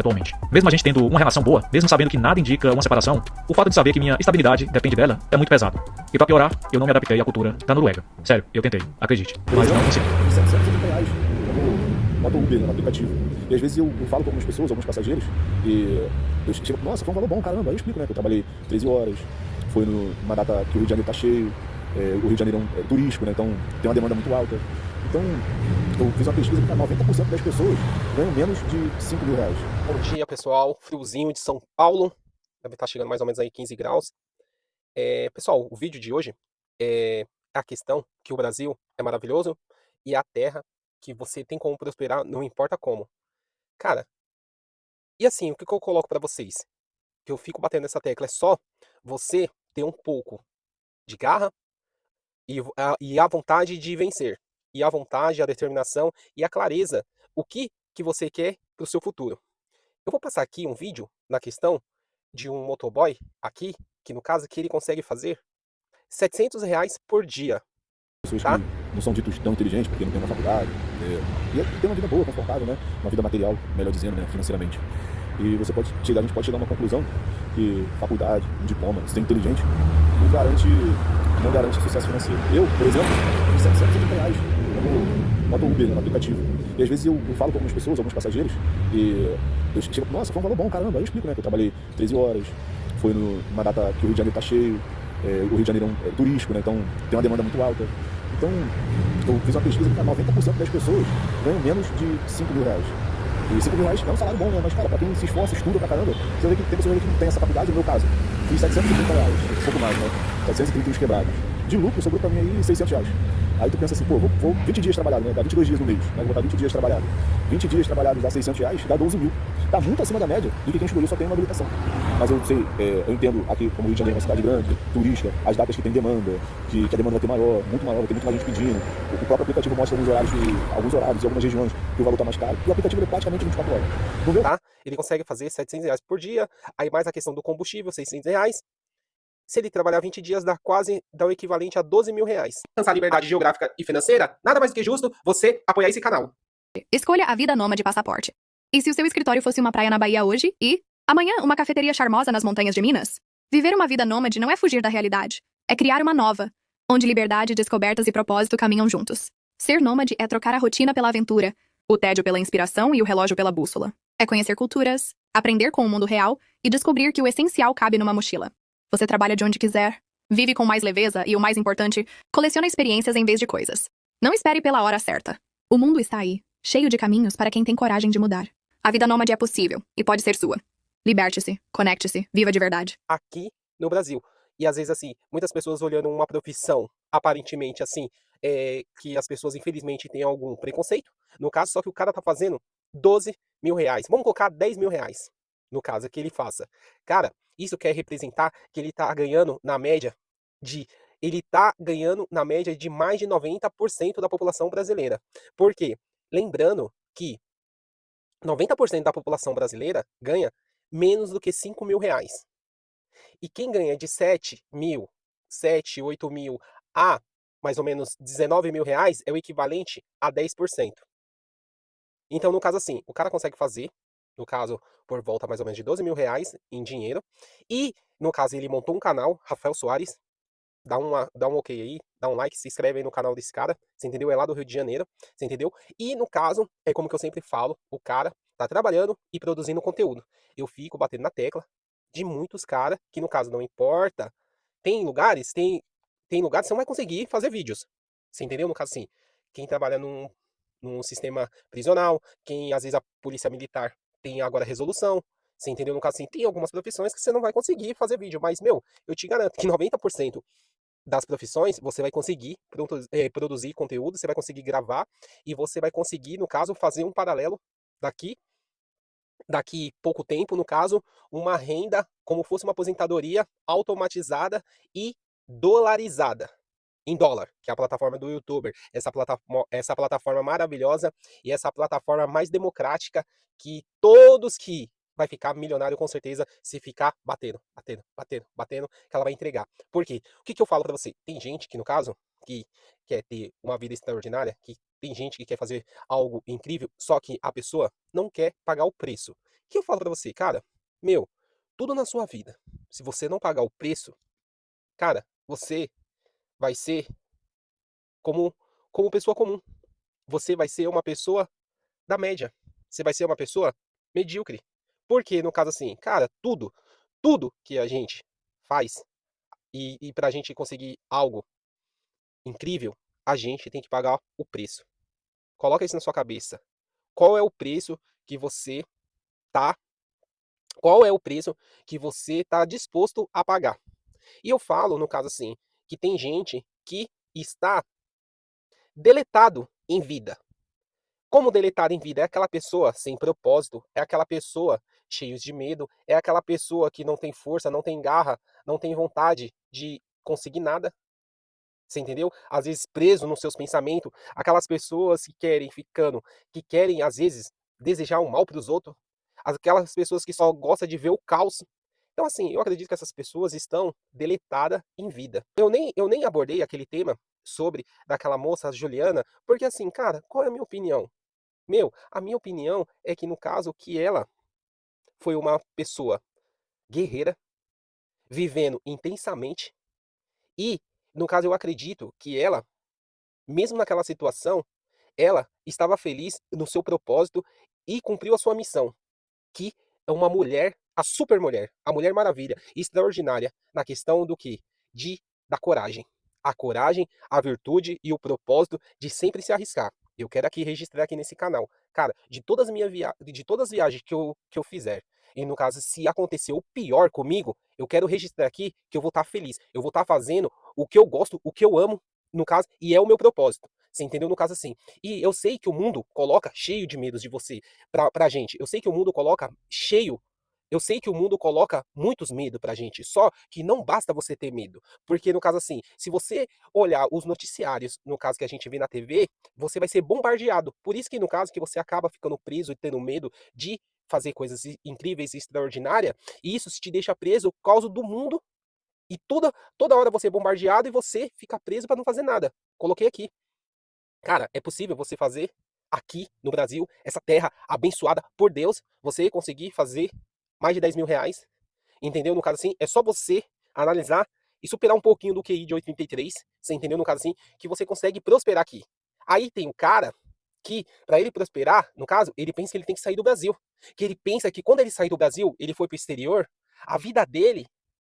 atualmente. Mesmo a gente tendo uma relação boa, mesmo sabendo que nada indica uma separação, o fato de saber que minha estabilidade depende dela é muito pesado. E pra piorar, eu não me adaptei à cultura da Noruega. Sério, eu tentei, acredite, mas não consegui. R$ 730 moto Uber no aplicativo. E às vezes eu falo com algumas pessoas, alguns passageiros, e eu chego, nossa, foi um valor bom, caramba. Aí eu explico, né, que eu trabalhei 13 horas, foi numa data que o Rio de Janeiro tá cheio, o Rio de Janeiro é turístico, né, então tem uma demanda muito alta. Então, eu fiz uma pesquisa que 90% das pessoas ganham menos de R$ 5.000. Bom dia, pessoal. Friozinho de São Paulo. Deve estar chegando mais ou menos aí 15 graus. Pessoal, o vídeo de hoje é a questão que o Brasil é maravilhoso e a terra que você tem como prosperar, não importa como. Cara, e assim, o que eu coloco pra vocês? Que eu fico batendo nessa tecla é só você ter um pouco de garra e a vontade de vencer. E a vontade, a determinação e a clareza. O que você quer pro seu futuro. Eu vou passar aqui um vídeo na questão de um motoboy aqui, que no caso que ele consegue fazer R$ 700 por dia, Pessoas tá? que não são ditos tão inteligentes porque não têm uma faculdade, e tem uma vida boa, confortável, né? Uma vida material, melhor dizendo, né? Financeiramente. E a gente pode chegar a uma conclusão que faculdade, um diploma, ser inteligente, não garante sucesso financeiro. Eu, por exemplo, fiz R$ 730 no moto Uber no aplicativo. E às vezes eu falo com algumas pessoas, alguns passageiros, e eu chego, nossa, foi um valor bom, caramba. Aí eu explico, né, que eu trabalhei 13 horas, foi numa data que o Rio de Janeiro tá cheio, o Rio de Janeiro é turístico, né, então tem uma demanda muito alta. Então, eu fiz uma pesquisa que 90% das pessoas ganham menos de R$ 5.000. E R$ 5.000 é um salário bom, né? Mas, cara, pra quem se esforça, estuda pra caramba, você vê que tem pessoas que não tem essa faculdade. No meu caso, fiz R$ 730, um pouco mais, né? 730 uns quebrados. De lucro, sobrou pra mim aí R$ 600. Aí tu pensa assim, pô, vou 20 dias trabalhado, né? Dá 22 dias no mês, né? Vou botar 20 dias trabalhado. 20 dias trabalhados dá R$ 600, dá 12 mil. Tá muito acima da média do que quem escolheu só tem uma habilitação. Mas eu sei, eu entendo aqui, como o Rio de Janeiro é uma cidade grande, turística, as datas que tem demanda, que a demanda vai ter maior, muito maior, vai ter muito mais gente pedindo. O próprio aplicativo mostra alguns horários e algumas regiões que o valor tá mais caro. E o aplicativo é praticamente 24 horas. No meu... Tá? Ele consegue fazer R$ 700 por dia, aí mais a questão do combustível, R$ 600. Se ele trabalhar 20 dias, dá o equivalente a R$ 12.000. Alcançar a liberdade geográfica e financeira, nada mais do que justo você apoiar esse canal. Escolha a vida nômade passaporte. E se o seu escritório fosse uma praia na Bahia hoje e, amanhã, uma cafeteria charmosa nas montanhas de Minas? Viver uma vida nômade não é fugir da realidade, é criar uma nova, onde liberdade, descobertas e propósito caminham juntos. Ser nômade é trocar a rotina pela aventura, o tédio pela inspiração e o relógio pela bússola. É conhecer culturas, aprender com o mundo real e descobrir que o essencial cabe numa mochila. Você trabalha de onde quiser, vive com mais leveza e, o mais importante, coleciona experiências em vez de coisas. Não espere pela hora certa. O mundo está aí, cheio de caminhos para quem tem coragem de mudar. A vida nômade é possível e pode ser sua. Liberte-se, conecte-se, viva de verdade. Aqui no Brasil. E às vezes, assim, muitas pessoas olhando uma profissão, aparentemente, assim, que as pessoas, infelizmente, têm algum preconceito. No caso, só que o cara tá fazendo R$ 12.000. Vamos colocar R$ 10.000, no caso, que ele faça. Cara, isso quer representar que ele tá ganhando, na média, de mais de 90% da população brasileira. Por quê? Lembrando que 90% da população brasileira ganha menos do que R$ 5.000. E quem ganha de 7.000, 7, 8.000 a mais ou menos R$ 19.000 é o equivalente a 10%. Então, no caso assim, o cara consegue fazer, no caso, por volta mais ou menos de R$ 12.000 em dinheiro. E, no caso, ele montou um canal, Rafael Soares. Dá um ok aí, dá um like, se inscreve aí no canal desse cara, você entendeu? É lá do Rio de Janeiro, você entendeu? E no caso, é como que eu sempre falo, o cara tá trabalhando e produzindo conteúdo. Eu fico batendo na tecla de muitos caras, que no caso não importa, tem lugares que você não vai conseguir fazer vídeos, você entendeu? No caso assim, quem trabalha num sistema prisional, quem às vezes a polícia militar tem agora resolução, você entendeu? No caso assim, tem algumas profissões que você não vai conseguir fazer vídeo, mas, meu, eu te garanto que 90% das profissões, você vai conseguir produzir conteúdo, você vai conseguir gravar e você vai conseguir, no caso, fazer um paralelo daqui, daqui pouco tempo, no caso, uma renda como fosse uma aposentadoria automatizada e dolarizada. Em dólar, que é a plataforma do YouTuber, essa plataforma maravilhosa e essa plataforma mais democrática que todos que vai ficar milionário com certeza se ficar batendo, batendo, batendo, batendo, que ela vai entregar. Por quê? O que eu falo pra você? Tem gente que, no caso, que quer ter uma vida extraordinária, que tem gente que quer fazer algo incrível, só que a pessoa não quer pagar o preço. que eu falo pra você, cara, meu, tudo na sua vida, se você não pagar o preço, cara, você vai ser como, como pessoa comum. Você vai ser uma pessoa da média. Você vai ser uma pessoa medíocre. Porque, no caso assim, cara, tudo que a gente faz e pra gente conseguir algo incrível, a gente tem que pagar o preço. Coloca isso na sua cabeça. Qual é o preço que você tá, qual é o preço que você tá disposto a pagar? E eu falo, no caso assim, que tem gente que está deletado em vida. Como deletado em vida? É aquela pessoa sem propósito, é aquela pessoa cheia de medo, é aquela pessoa que não tem força, não tem garra, não tem vontade de conseguir nada. Você entendeu? Às vezes preso nos seus pensamentos, aquelas pessoas que querem ficando, que querem às vezes desejar o mal para os outros, aquelas pessoas que só gostam de ver o caos. Então assim, eu acredito que essas pessoas estão deletadas em vida. Eu nem abordei aquele tema sobre daquela moça Juliana, porque assim, cara, qual é a minha opinião? A minha opinião é que no caso que ela foi uma pessoa guerreira, vivendo intensamente, e no caso eu acredito que ela, mesmo naquela situação, ela estava feliz no seu propósito e cumpriu a sua missão, que é uma mulher, a super mulher, a Mulher Maravilha, extraordinária na questão do que? Da coragem. A coragem, a virtude e o propósito de sempre se arriscar. Eu quero aqui registrar aqui nesse canal. Cara, de todas as viagens que eu fizer, e no caso, se acontecer o pior comigo, eu quero registrar aqui que eu vou estar feliz. Eu vou estar fazendo o que eu gosto, o que eu amo, no caso, e é o meu propósito. Você entendeu? No caso assim. E eu sei que o mundo coloca cheio de medos de você pra gente. Eu sei que o mundo coloca cheio. Eu sei que o mundo coloca muitos medos pra gente, só que não basta você ter medo, porque no caso assim, se você olhar os noticiários, no caso que a gente vê na TV, você vai ser bombardeado. Por isso que no caso que você acaba ficando preso e tendo medo de fazer coisas incríveis e extraordinárias, e isso te deixa preso por causa do mundo e toda hora você é bombardeado e você fica preso pra não fazer nada. Coloquei aqui. Cara, é possível você fazer aqui no Brasil, essa terra abençoada por Deus, você conseguir fazer mais de 10 mil reais, entendeu? No caso assim, é só você analisar e superar um pouquinho do QI de 83, você entendeu? No caso assim, que você consegue prosperar aqui. Aí tem um cara que, para ele prosperar, no caso, ele pensa que ele tem que sair do Brasil. Que ele pensa que quando ele sair do Brasil, ele for pro exterior, a vida dele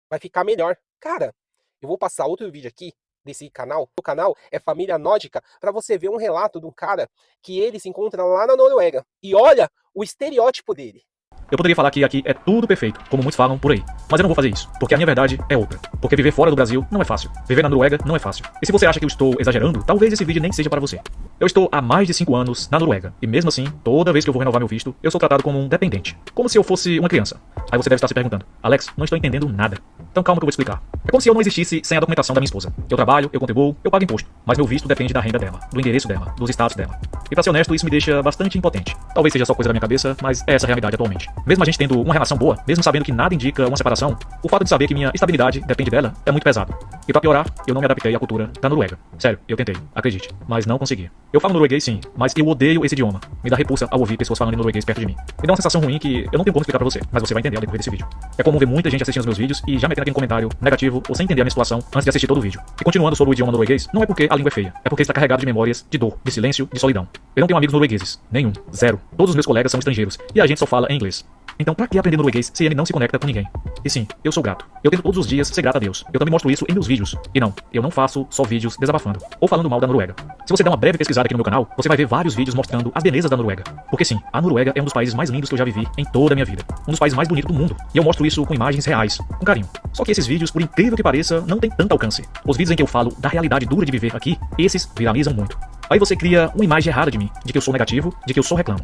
vai ficar melhor. Cara, eu vou passar outro vídeo aqui desse canal. O canal é Família Nórdica, para você ver um relato de um cara que ele se encontra lá na Noruega. E olha o estereótipo dele. Eu poderia falar que aqui é tudo perfeito, como muitos falam por aí. Mas eu não vou fazer isso, porque a minha verdade é outra. Porque viver fora do Brasil não é fácil. Viver na Noruega não é fácil. E se você acha que eu estou exagerando, talvez esse vídeo nem seja para você. Eu estou há mais de 5 anos na Noruega. E mesmo assim, toda vez que eu vou renovar meu visto, eu sou tratado como um dependente. Como se eu fosse uma criança. Aí você deve estar se perguntando: Alex, não estou entendendo nada. Então calma que eu vou te explicar. É como se eu não existisse sem a documentação da minha esposa. Eu trabalho, eu contribuo, eu pago imposto. Mas meu visto depende da renda dela, do endereço dela, dos status dela. E pra ser honesto, isso me deixa bastante impotente. Talvez seja só coisa da minha cabeça, mas é essa a realidade atualmente. Mesmo a gente tendo uma relação boa, mesmo sabendo que nada indica uma separação, o fato de saber que minha estabilidade depende dela é muito pesado. E pra piorar, eu não me adaptei à cultura da Noruega. Sério, eu tentei, acredite, mas não consegui. Eu falo norueguês sim, mas eu odeio esse idioma. Me dá repulsa ao ouvir pessoas falando em norueguês perto de mim. Me dá uma sensação ruim que eu não tenho como explicar pra você, mas você vai entender ao decorrer desse vídeo. É comum ver muita gente assistindo os meus vídeos e já metendo aqui um comentário negativo ou sem entender a minha situação antes de assistir todo o vídeo. E continuando sobre o idioma norueguês, não é porque a língua é feia, é porque está carregado de memórias de dor, de silêncio, de solidão. Eu não tenho amigos noruegueses, nenhum, zero. Todos os meus colegas são estrangeiros e a gente só fala em inglês. Então pra que aprender norueguês se ele não se conecta com ninguém? E sim, eu sou grato. Eu tento todos os dias ser grato a Deus. Eu também mostro isso em meus vídeos. E não, eu não faço só vídeos desabafando ou falando mal da Noruega. Se você der uma breve pesquisada aqui no meu canal, você vai ver vários vídeos mostrando as belezas da Noruega. Porque sim, a Noruega é um dos países mais lindos que eu já vivi em toda a minha vida. Um dos países mais bonitos do mundo. E eu mostro isso com imagens reais, com carinho. Só que esses vídeos, por incrível que pareça, não têm tanto alcance. Os vídeos em que eu falo da realidade dura de viver aqui, esses viralizam muito. Aí você cria uma imagem errada de mim, de que eu sou negativo, de que eu só reclamo.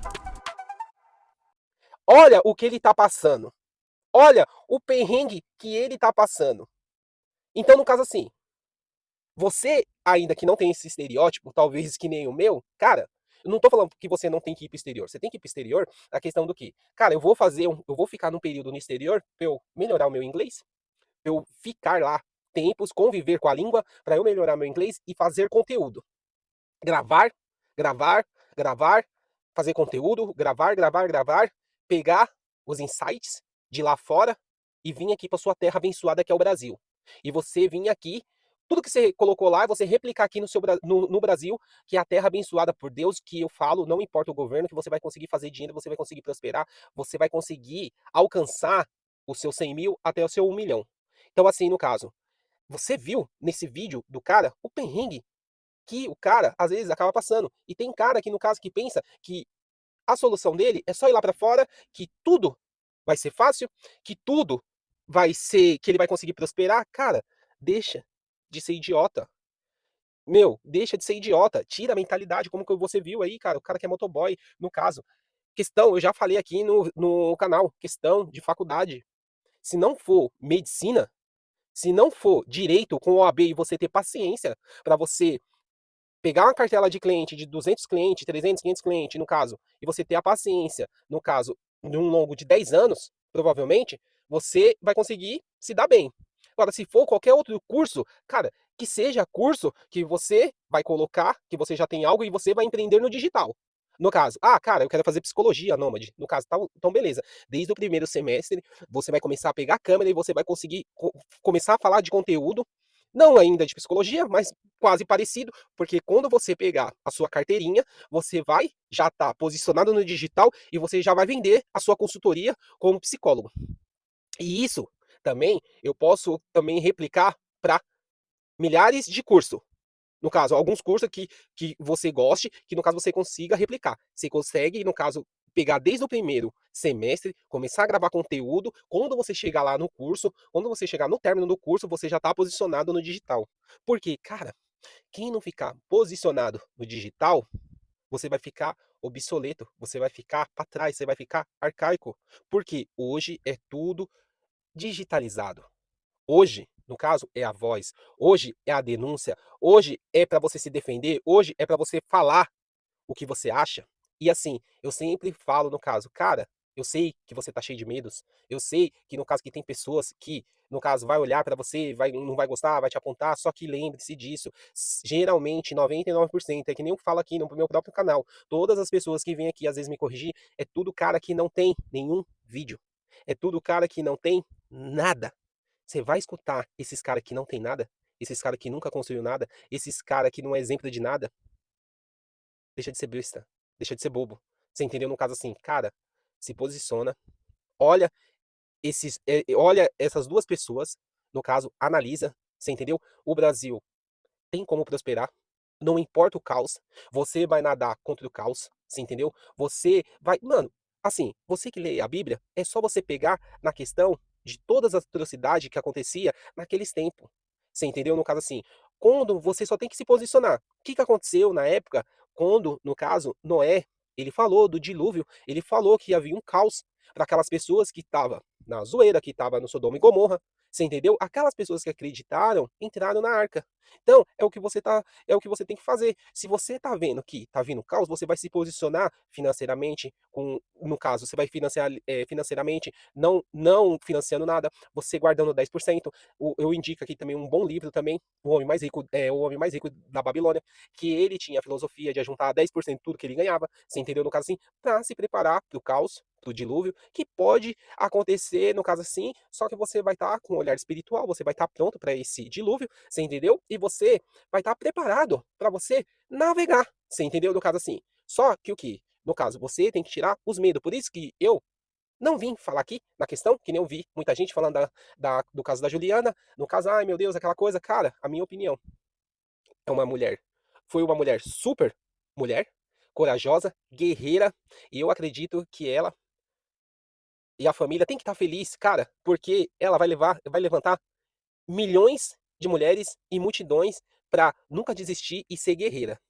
Olha o que ele tá passando. Olha o perrengue que ele tá passando. Então, no caso assim, você ainda que não tem esse estereótipo, talvez que nem o meu, cara, eu não tô falando que você não tem que ir pro exterior. Você tem que ir pro exterior a questão do que? Cara, eu vou ficar num período no exterior pra eu melhorar o meu inglês, pra eu ficar lá tempos, conviver com a língua, pra eu melhorar meu inglês e fazer conteúdo. Gravar, gravar, gravar, fazer conteúdo, gravar, gravar, gravar, pegar os insights de lá fora e vir aqui para sua terra abençoada que é o Brasil. E você vir aqui, tudo que você colocou lá, você replicar aqui no Brasil, que é a terra abençoada por Deus, que eu falo, não importa o governo, que você vai conseguir fazer dinheiro, você vai conseguir prosperar, você vai conseguir alcançar o seu 100 mil até o seu 1 milhão. Então, assim, no caso, você viu nesse vídeo do cara o perrengue que o cara, às vezes, acaba passando. E tem cara que, no caso, que pensa que a solução dele é só ir lá para fora, que tudo vai ser fácil, que tudo vai ser, que ele vai conseguir prosperar. Cara, deixa de ser idiota. Meu, deixa de ser idiota. Tira a mentalidade, como que você viu aí, cara, o cara que é motoboy, no caso. Questão, eu já falei aqui no canal, questão de faculdade. Se não for medicina, se não for direito com OAB e você ter paciência para você pegar uma cartela de cliente de 200 clientes, 300, 500 clientes, no caso, e você ter a paciência, no caso, num longo de 10 anos, provavelmente, você vai conseguir se dar bem. Agora, se for qualquer outro curso, cara, que seja curso que você vai colocar, que você já tem algo e você vai empreender no digital. No caso, cara, eu quero fazer psicologia nômade. No caso, então beleza. Desde o primeiro semestre, você vai começar a pegar a câmera e você vai conseguir começar a falar de conteúdo, não ainda de psicologia, mas quase parecido, porque quando você pegar a sua carteirinha, você vai já estar posicionado no digital e você já vai vender a sua consultoria como psicólogo. E isso também eu posso também replicar para milhares de cursos. No caso, alguns cursos que você goste, que no caso você consiga replicar. Você consegue, no caso, pegar desde o primeiro semestre, começar a gravar conteúdo. Quando você chegar lá no curso, quando você chegar no término do curso, você já está posicionado no digital. Porque, cara, quem não ficar posicionado no digital, você vai ficar obsoleto, você vai ficar para trás, você vai ficar arcaico. Porque hoje é tudo digitalizado. Hoje, no caso, é a voz. Hoje é a denúncia. Hoje é para você se defender. Hoje é para você falar o que você acha. E assim, eu sempre falo no caso, cara, eu sei que você tá cheio de medos. Eu sei que no caso que tem pessoas que, no caso, vai olhar para você, não vai gostar, vai te apontar, só que lembre-se disso. Geralmente, 99%, é que nem eu falo aqui no meu próprio canal. Todas as pessoas que vêm aqui às vezes me corrigir, é tudo cara que não tem nenhum vídeo. É tudo cara que não tem nada. Você vai escutar esses caras que não tem nada, esses caras que nunca construiu nada, esses caras que não é exemplo de nada, deixa de ser besta, deixa de ser bobo. Você entendeu? No caso assim, cara, se posiciona, olha olha essas duas pessoas, no caso, analisa, você entendeu? O Brasil tem como prosperar, não importa o caos, você vai nadar contra o caos, você entendeu? Você vai, mano, assim, você que lê a Bíblia, é só você pegar na questão de todas as atrocidades que acontecia naqueles tempos. Você entendeu? No caso assim, quando você só tem que se posicionar. O que que aconteceu na época quando, no caso, Noé, ele falou do dilúvio, ele falou que havia um caos para aquelas pessoas que estavam na zoeira, que estavam no Sodoma e Gomorra, você entendeu? Aquelas pessoas que acreditaram entraram na arca. Então, é o que você tem que fazer. Se você tá vendo que tá vindo caos, você vai se posicionar financeiramente no caso, você vai financiar financeiramente, não financiando nada, você guardando 10%. Eu indico aqui também um bom livro também, O Homem Mais Rico da Babilônia, que ele tinha a filosofia de juntar 10% de tudo que ele ganhava, você entendeu? No caso assim, para se preparar para o caos, do dilúvio, que pode acontecer, no caso assim, só que você vai estar com um olhar espiritual, você vai estar pronto para esse dilúvio, você entendeu? E você vai estar preparado para você navegar, você entendeu? No caso assim. Só que o que? No caso, você tem que tirar os medos. Por isso que eu não vim falar aqui na questão, que nem eu vi muita gente falando do caso da Juliana, no caso, ai meu Deus, aquela coisa. Cara, a minha opinião é uma mulher. Foi uma mulher super mulher, corajosa, guerreira, e eu acredito que ela e a família tem que estar feliz, cara, porque ela vai levantar milhões de mulheres e multidões para nunca desistir e ser guerreira.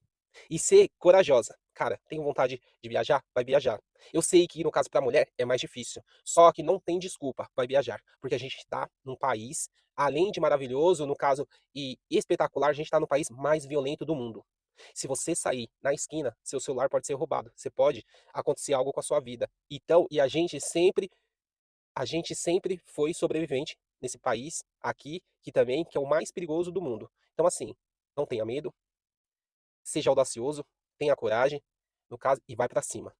E ser corajosa. Cara, tem vontade de viajar? Vai viajar. Eu sei que no caso para mulher é mais difícil, só que não tem desculpa, vai viajar, porque a gente está num país, além de maravilhoso, no caso, e espetacular, a gente está no país mais violento do mundo. Se você sair na esquina, seu celular pode ser roubado, você pode acontecer algo com a sua vida. Então, e a gente sempre foi sobrevivente nesse país aqui, que é o mais perigoso do mundo. Então, assim, não tenha medo, seja audacioso, tenha coragem, no caso, e vai para cima.